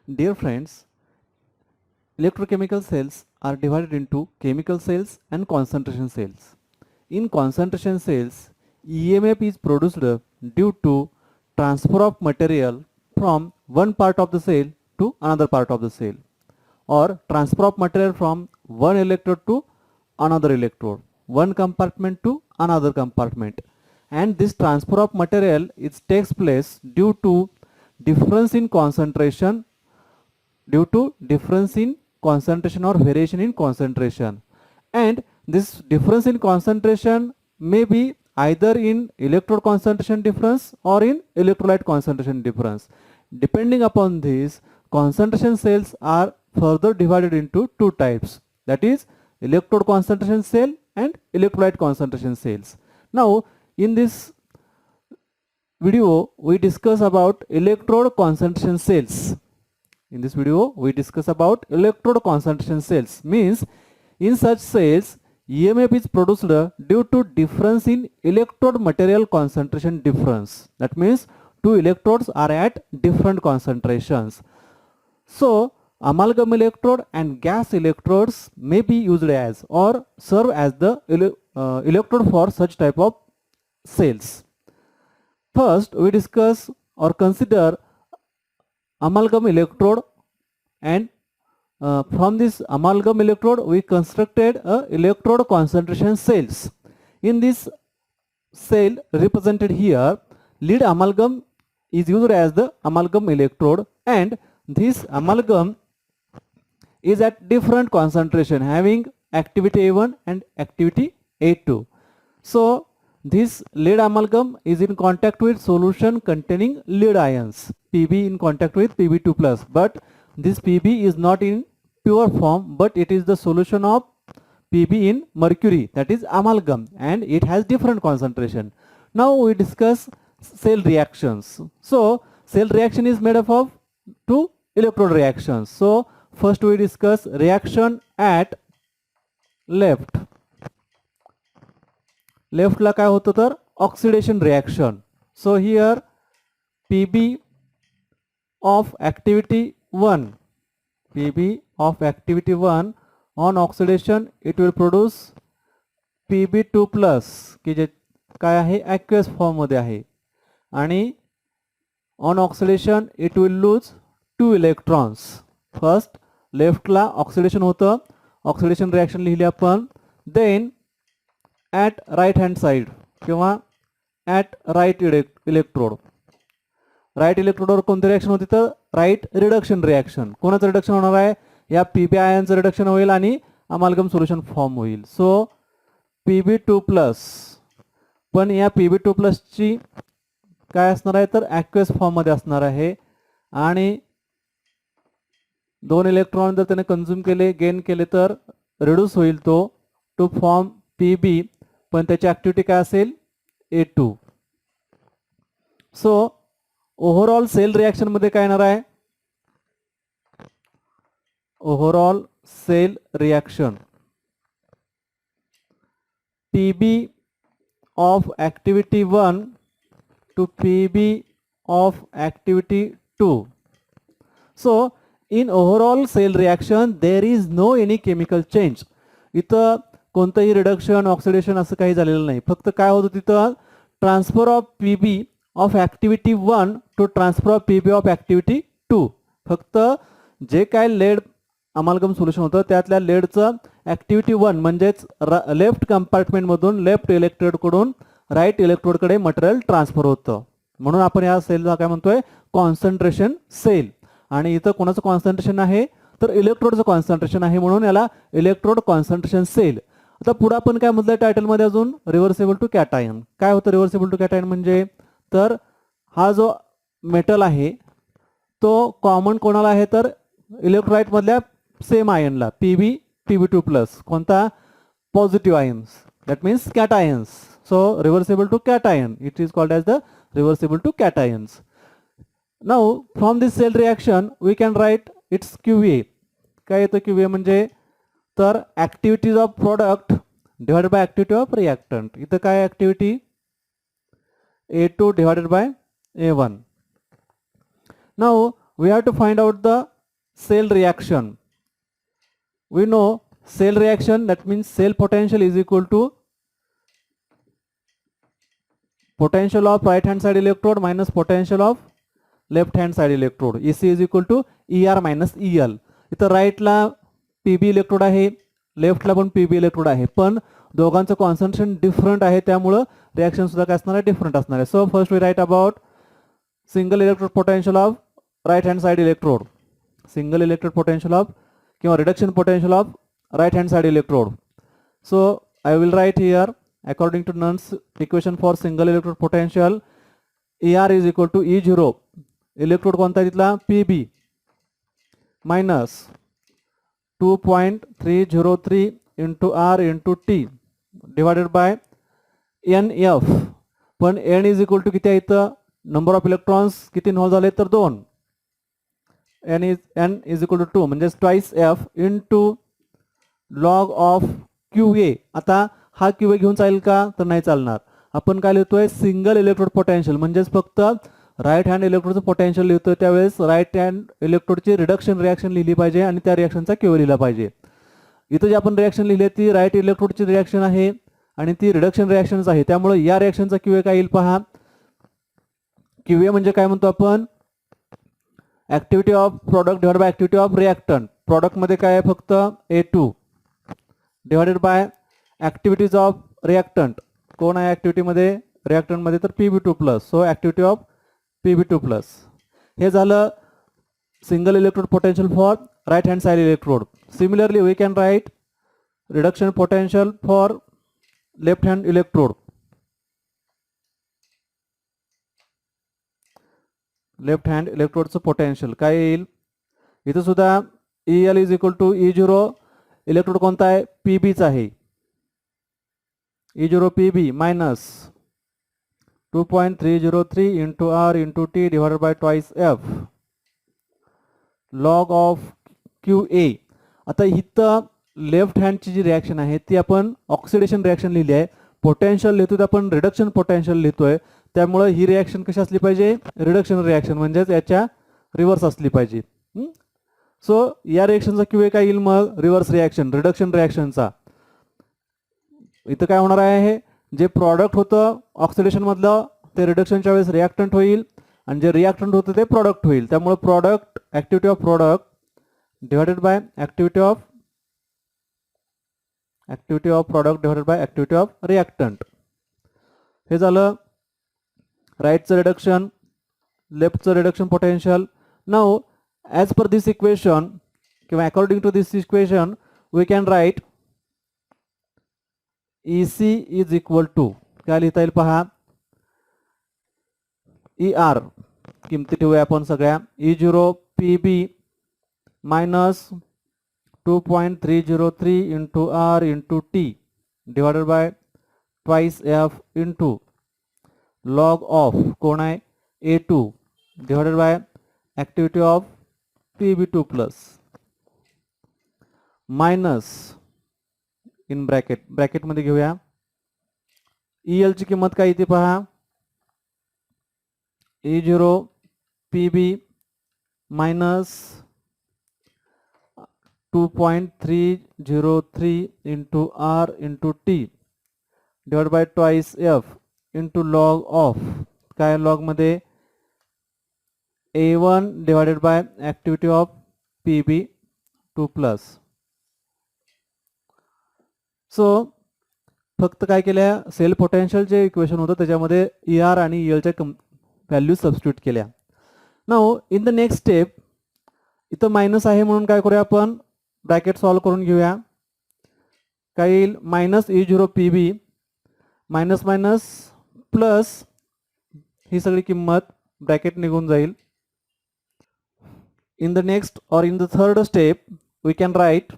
Dear friends, electrochemical cells are divided into chemical cells and concentration cells. In concentration cells, EMF is produced due to transfer of material from one part of the cell to another part of the cell, or transfer of material from one electrode to another electrode, one compartment to another compartment. And this transfer of material takes place due to difference in concentration or variation in concentration, and this difference in concentration may be either in electrode concentration difference or in electrolyte concentration difference. Depending upon this, concentration cells are further divided into two types, that is electrode concentration cell and electrolyte concentration cells. Now in this video we discuss about electrode concentration cells. In this video, we discuss about electrode concentration cells. Means, in such cells, EMF is produced due to difference in electrode material concentration difference. That means, two electrodes are at different concentrations. So, amalgam electrode and gas electrodes may be used as or serve as the electrode for such type of cells. First, we discuss or consider amalgam electrode, and from this amalgam electrode we constructed a electrode concentration cells. In this cell represented here, lead amalgam is used as the amalgam electrode, and this amalgam is at different concentration having activity A1 and activity A2. So this lead amalgam is in contact with solution containing lead ions, Pb in contact with Pb2 plus, but this Pb is not in pure form, but it is the solution of Pb in mercury, that is amalgam, and it has different concentration. Now we discuss cell reactions. So cell reaction is made up of two electrode reactions. So first we discuss reaction at left. Left ला काय होतं तर oxidation reaction. So here Pb of activity 1, Pb of activity 1 on oxidation it will produce Pb2 plus की जे काय आहे aqueous form मध्ये आहे, आणि on oxidation it will lose 2 electrons. First left ला ऑक्सिडेशन होतं, ऑक्सिडेशन रिएक्शन लिहिली आपण. Then at right hand side किंवा at right electrode, राईट इलेक्ट्रोडवर कोणती रिएक्शन होती तर राईट रिडक्शन रिएक्शन. कोणाचं रिडक्शन होणार आहे, या Pb आयनचं रिडक्शन होईल आणि अमाल्गम सोल्युशन फॉर्म होईल. सो Pb2 प्लस, पण या Pb2 प्लसची काय असणार आहे तर ॲक्वेस फॉर्म मध्ये असणार आहे, आणि 2 इलेक्ट्रॉन जर त्याने कंझ्युम केले गेन केले तर रिड्यूस होईल तो टू फॉर्म Pb, पण त्याची ऍक्टिव्हिटी काय असेल A2. So overall cell reaction मध्ये काय येणार आहे, overall cell reaction Pb of activity 1 to Pb of activity 2. So in overall cell reaction there is no any chemical change. इथं कोणतंही रिडक्शन ऑक्सिडेशन असं काही झालेलं नाही. फक्त काय होतं तिथं transfer of Pb of activity 1 to transfer of Pb of activity 2. फक्त जे काय लेड अमाल्गम सोल्युशन होतं त्यातल्या लेडचं ऍक्टिव्हिटी 1 म्हणजेच लेफ्ट कंपार्टमेंट मधून लेफ्ट इलेक्ट्रोड कडून राईट इलेक्ट्रोड कडे मटेरियल ट्रान्सफर होतं. म्हणून आपण या सेलला काय म्हणतोय कॉन्सन्ट्रेशन सेल. आणि इथं कोणाचं कॉन्सन्ट्रेशन आहे तर इलेक्ट्रोडचं कॉन्सन्ट्रेशन आहे, म्हणून याला इलेक्ट्रोड कॉन्सन्ट्रेशन सेल. आता पुढे आपण काय म्हटलं टायटल मध्ये अजून रिव्हर्सेबल टू कॅटायन. काय होतं रिव्हर्सेबल टू कॅटायन म्हणजे, तर हा जो मेटल आहे तो कॉमन कोणाला आहे तर इलेक्ट्रोलाइट मधल्या सेम आयनला Pb2 प्लस, कोणता positive ions, that means cations. So reversible to cation, it is called as the reversible to cations. Now from this cell reaction we can write its QA. काय येतं QA म्हणजे तर activities of product divided by activity of reactant. इथं काय activity A2 divided by A1. Now we have to find out the cell reaction. We know cell reaction, that means cell potential is equal to potential of right hand side electrode minus potential of left hand side electrode. EC is equal to ER minus EL. इथं राईटला PB electrode आहे, लेफ्टला पण PB electrode आहे, पण दोघांचं concentration different आहे, त्यामुळं reaction सुद्धा काय असणार आहे, डिफरंट असणार आहे. So first we write about single electrode potential of right hand side electrode, single electrode potential of किंवा reduction potential of right hand side electrode. So I will write here according to Nernst equation for single electrode potential, ER is equal to E0, electrode कोणता आहे तिथला, PB, minus 2.303 into R into T divided by NF. पण N is equal to किती आहे इथं, number of electrons किती involve झाले तर 2, N is equal to 2 म्हणजे twice F into log of QA. आता हा QA घेऊन चालेल का, तर नाही चालणार. आपण काय लिहितोय, सिंगल इलेक्ट्रोड पोटेन्शियल म्हणजेच फक्त राईट हँड इलेक्ट्रोडचं पोटेन्शियल लिहितोय, त्यावेळेस राईट हँड इलेक्ट्रोडची रिडक्शन रिॲक्शन लिहिली पाहिजे आणि त्या रिॲक्शनचा QA लिहिला पाहिजे. इथं जे आपण रिॲक्शन लिहिली ती राईट इलेक्ट्रोडची रिॲक्शन आहे आणि ती रिडक्शन रिॲक्शनच आहे, त्यामुळे या रिॲक्शनचा QA काय येईल पहा. QA म्हणजे काय म्हणतो आपण, activity of product divide by activity of reactant. प्रॉडक्टमध्ये काय आहे फक्त A2 divided by activities of reactant. कोण आहे ऍक्टिव्हिटीमध्ये, रिॲक्टंटमध्ये, तर PB2 plus. So activity of PB2 plus. हे झालं single electrode potential for right hand side electrode. Similarly we can write reduction potential for left hand electrode. Left hand इलेक्ट्रोडचं potential काय येईल, इथं सुद्धा EL is equal to E0, electrode कोणता आहे, PBच आहे, E0 PB minus 2.303 into R into T divided by twice F log of QA. आता इथं लेफ्ट हँडची जी रिॲक्शन आहे ती आपण ऑक्सिडेशन रिॲक्शन लिहिली आहे, पोटेन्शियल लिहितोय आपण रिडक्शन पोटेन्शियल लिहितोय, त्यामुळे ही रिॲक्शन कशी असली पाहिजे, रिडक्शन रिॲक्शन म्हणजेच याच्या रिव्हर्स असली पाहिजे. सो या रिॲक्शनचा QA काय येईल मग, रिव्हर्स रिॲक्शन रिडक्शन रिॲक्शनचा. इथं काय होणार आहे, जे प्रॉडक्ट होतं ऑक्सिडेशन मधलं ते रिडक्शनच्या वेळेस रिॲक्टंट होईल आणि जे रिॲक्टंट होतं ते प्रॉडक्ट होईल, त्यामुळे product activity of product divided by activity of product divided by activity of reactant. हे झालं राईटचं रिडक्शन, लेफ्टचं reduction potential. Now as per this equation किंवा according to this equation we can write EC is equal to काय लिहिता येईल पहा, ER किमती ठेवूया आपण सगळ्या, E0 PB minus 2.303 into R into T divided by twice F into log of कोण आहे A2 divided by activity of PB2 plus minus in bracket मध्ये घेऊया, EL ची किंमत काय येते पहा, E0 PB minus 2.303 into R into T divide by twice F into log of काय लॉग मध्ये A1 divided by activity of PB2 plus. So फक्त काय केल्या, सेल पोटेन्शियल जे इक्वेशन होतं त्याच्यामध्ये ER आणि EL च्या व्हॅल्यू सबस्टिट्यूट केल्या. Now in the next step इथं मायनस आहे म्हणून काय करूया आपण, ब्रॅकेट सॉल्व करून घेऊया. काय येईल, minus E0 PB minus minus plus ही सगळी किंमत ब्रॅकेट निघून जाईल. इन द नेक्स्ट और in the third step we can write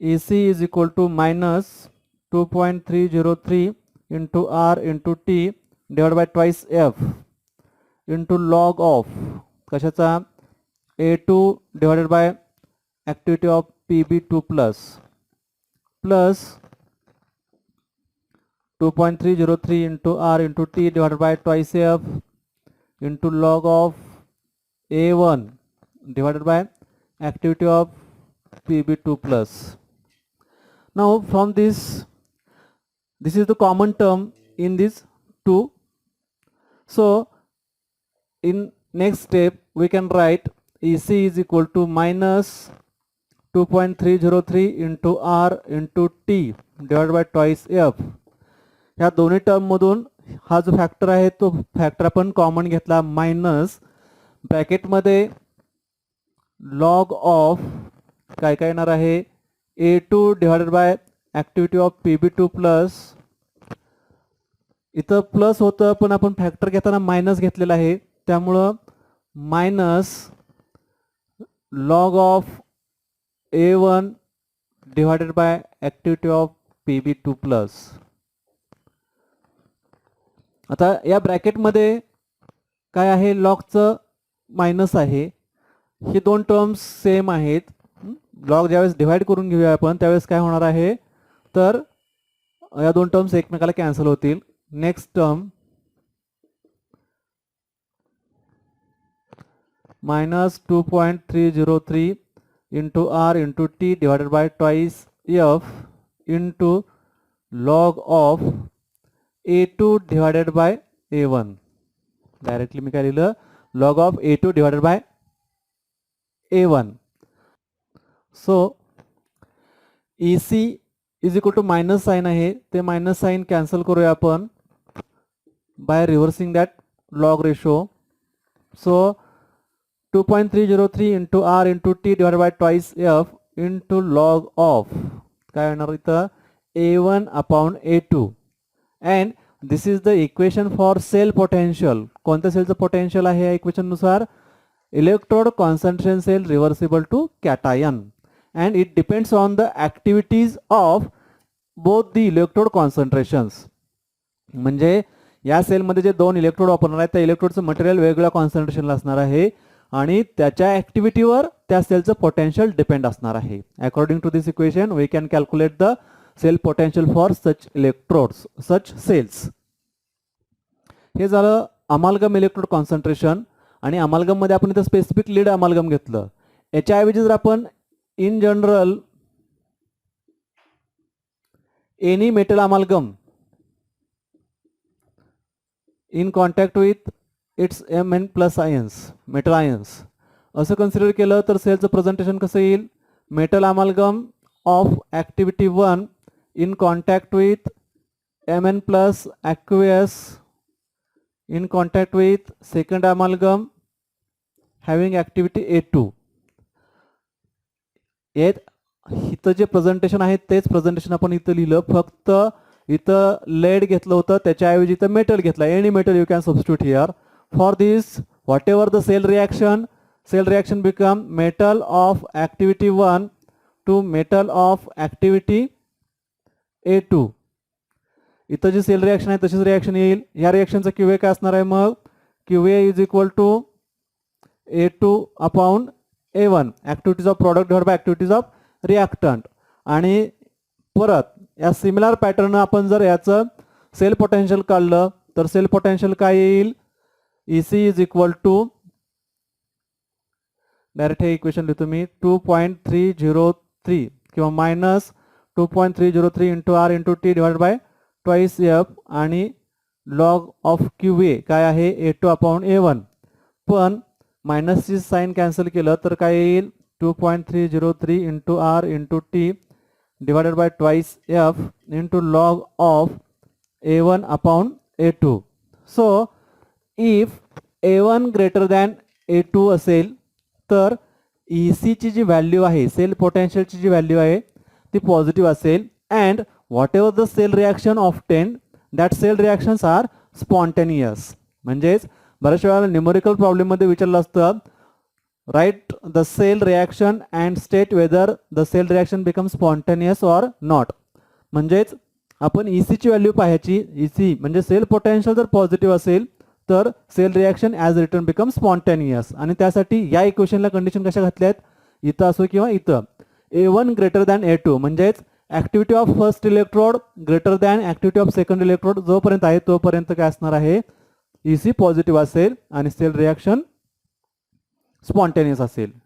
EC is equal to minus 2.303 into R into T divided by twice F into log of कशाचा A2 divided by activity of PB2 plus 2.303 into R into T divided by twice F into log of A1 divided by activity of Pb2 plus. Now from this is the common term in this 2. So in next step we can write EC is equal to minus 2.303 into R into T divided by twice F. ह्या दोन्ही term मधून हा जो factor आहे तो factor आपण common घेतला minus ब्रॅकेटमध्ये log of काय काय येणार आहे A2 divided by activity of Pb2 plus. इथं प्लस होतं पण आपण फॅक्टर घेताना मायनस घेतलेला आहे त्यामुळं minus log of A1 divided by activity of Pb2 plus. आता या ब्रॅकेटमध्ये काय आहे लॉगचं मायनस आहे. हे दोन टर्म्स सेम आहेत. लॉग ज्यावेळेस डिवाइड करून घेऊया आपण त्यावेळेस काय होणार आहे तर या दोन टर्म्स एकमेकाला कॅन्सल होतील. Next term minus 2.303 into R into T divided by twice F into log of A2 divided by A1. Directly मी काय लिहिलं log of A2 divided by A1. So EC is equal to minus sign आहे ते minus sign cancel करूया आपण by reversing that log ratio. So 2.303 into R into T divided by twice F into log of काय होणार इथं A1 upon A2 and this is the equation for cell potential. कोणत्या सेलचं potential आहे या equation नुसार electrode concentration cell reversible to cation and it depends on the activities of both the electrode concentrations. म्हणजे या सेलमध्ये जे दोन इलेक्ट्रोड वापरणार आहेत त्या इलेक्ट्रोडचं मटेरियल वेगवेगळ्या कॉन्सन्ट्रेशनला असणार आहे आणि त्याच्या ऍक्टिव्हिटीवर त्या सेलचं पोटेन्शियल डिपेंड असणार आहे. According to this equation we can calculate the cell potential for such electrodes such cells. हे झालं अमालगम इलेक्ट्रोड कॉन्सन्ट्रेशन आणि अमालगम मध्ये आपण इथं स्पेसिफिक लीड अमालगम घेतलं. याच्याऐवजी जर आपण in general any metal अमालगम in contact with its Mn plus ions metal ions असं कन्सिडर केलं तर सेलचं प्रेझेंटेशन कसं येईल metal अमालगम of activity 1 in contact with Mn plus aqueous in contact with second amalgam having activity A2. इथं जे presentation आहे तेच presentation आपण इथं लिहिलं फक्त इथं लेड घेतलं होतं त्याच्याऐवजी इथं मेटल घेतला. Any metal you can substitute here. For this whatever the cell reaction become metal of activity 1 to metal of activity A2. इथं जी सेल रिॲक्शन आहे तशीच रिॲक्शन येईल. या रिॲक्शनचं QA काय असणार आहे मग QA is equal to A2 upon A1 activities of product divide by activities of reactant. आणि परत या सिमिलर पॅटर्न आपण जर याचं सेल पोटेन्शियल काढलं तर सेल पोटेन्शियल काय येईल EC is equal to direct हे इक्वेशन लिहितो मी 2.303 किंवा minus 2.303 into R into T divide by twice F आणि लॉग ऑफ QA काय आहे A2 अपॉन A1. पण मायनसची साईन कॅन्सल केलं तर काय येईल 2.303 into R into T divided by twice F into log of A1 upon A2. So if A1 greater than A2 असेल तर EC ची जी व्हॅल्यू आहे सेल पोटेन्शियलची जी व्हॅल्यू आहे ती पॉझिटिव्ह असेल and whatever the cell reaction often that cell reactions are spontaneous. म्हणजेच बऱ्याच वेळा न्यूमेरिकल प्रॉब्लेम मध्ये विचारलं असतं write the cell reaction and state whether the cell reaction becomes spontaneous or not. म्हणजेच आपण EC ची व्हॅल्यू पाहायची. EC म्हणजे सेल पोटेन्शियल जर पॉझिटिव्ह असेल तर cell reaction as return become spontaneous आणि त्यासाठी या इक्वेशनला कंडिशन कशा घातल्या आहेत इथं असो किंवा इथं A1 ग्रेटर दॅन A2 म्हणजेच activity of first electrode greater than activity of second electrode जोपर्यंत आहे तोपर्यंत काय असणार आहे EC पॉझिटिव्ह असेल आणि सेल रिॲक्शन स्पॉन्टेनियस असेल.